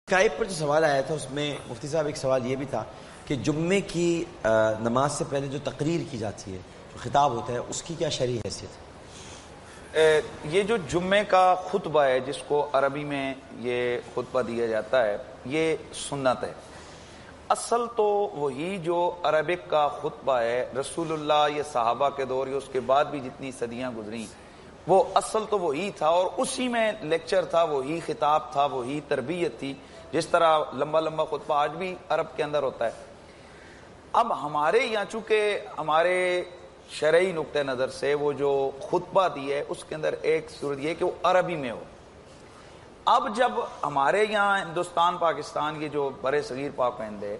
Skype پر جو سوال آیا تھا اس میں مفتی صاحب ایک سوال یہ بھی تھا کہ جمعے کی نماز سے پہلے جو تقریر کی جاتی ہے، جو خطاب ہوتا ہے، اس کی کیا شرعی حیثیت ہے؟ یہ جو جمعے کا خطبہ ہے جس کو عربی میں یہ خطبہ دیا جاتا ہے، یہ سنت ہے۔ اصل تو وہی جو عربک کا خطبہ ہے، رسول اللہ یہ صحابہ کے دور یا اس کے بعد بھی جتنی صدیاں گزری وہ اصل تو وہی تھا، اور اسی میں لیکچر تھا، وہی خطاب تھا، وہی تربیت تھی، جس طرح لمبا لمبا خطبہ آج بھی عرب کے اندر ہوتا ہے۔ اب ہمارے یہاں چونکہ ہمارے شرعی نقطہ نظر سے وہ جو خطبہ دی ہے اس کے اندر ایک صورت یہ کہ وہ عربی میں ہو۔ اب جب ہمارے یہاں ہندوستان پاکستان یہ جو برے صغیر پاک و ہند ہے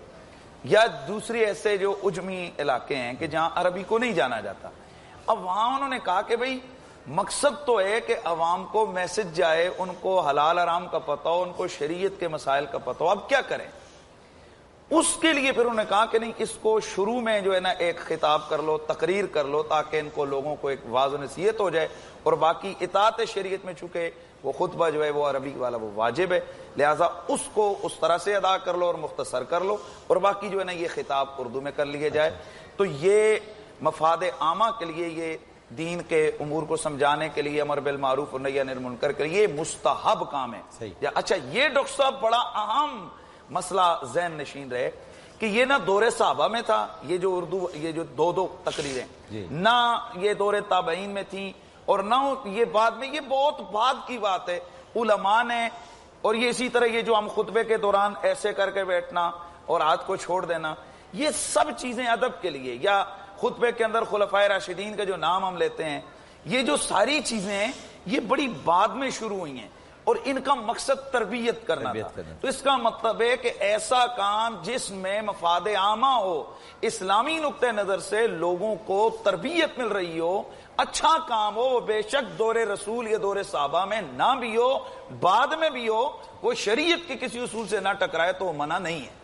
یا دوسرے ایسے جو عجمی علاقے ہیں کہ جہاں عربی کو نہیں جانا جاتا، اب وہاں انہوں نے کہا کہ بھئی مقصد تو ہے کہ عوام کو میسج جائے، ان کو حلال حرام کا پتہ ہو، ان کو شریعت کے مسائل کا پتہ ہو۔ اب کیا کریں؟ اس کے لیے پھر انہوں نے کہا کہ نہیں، اس کو شروع میں جو ہے نا ایک خطاب کر لو، تقریر کر لو، تاکہ ان کو لوگوں کو ایک واضح نصیحت ہو جائے، اور باقی اطاعت شریعت میں چونکہ وہ خطبہ جو ہے وہ عربی والا وہ واجب ہے، لہٰذا اس کو اس طرح سے ادا کر لو اور مختصر کر لو، اور باقی جو ہے نا یہ خطاب اردو میں کر لیا جائے۔ تو یہ مفاد عامہ کے لیے، یہ دین کے امور کو سمجھانے کے لیے، امر بالمعروف و نہی عن المنکر کے لیے یہ مستحب کام ہے۔ اچھا، یہ ڈاکٹر صاحب بڑا اہم مسئلہ ذہن نشین رہے کہ یہ نہ دور صحابہ میں تھا، یہ جو اردو یہ جو دو تقریریں، نہ یہ دور تابعین میں تھیں، اور نہ یہ بعد میں، یہ بہت بعد کی بات ہے۔ علماء نے، اور یہ اسی طرح یہ جو ہم خطبے کے دوران ایسے کر کے بیٹھنا اور ہاتھ کو چھوڑ دینا، یہ سب چیزیں ادب کے لیے، یا خطبے کے اندر خلفائے راشدین کا جو نام ہم لیتے ہیں، یہ جو ساری چیزیں ہیں یہ بڑی بعد میں شروع ہوئی ہیں، اور ان کا مقصد تربیت کرنا تھا۔ تو اس کا مطلب ہے کہ ایسا کام جس میں مفاد عامہ ہو، اسلامی نقطہ نظر سے لوگوں کو تربیت مل رہی ہو، اچھا کام ہو، وہ بے شک دور رسول یا دور صحابہ میں نہ بھی ہو، بعد میں بھی ہو، وہ شریعت کے کسی اصول سے نہ ٹکرائے تو وہ منع نہیں ہے۔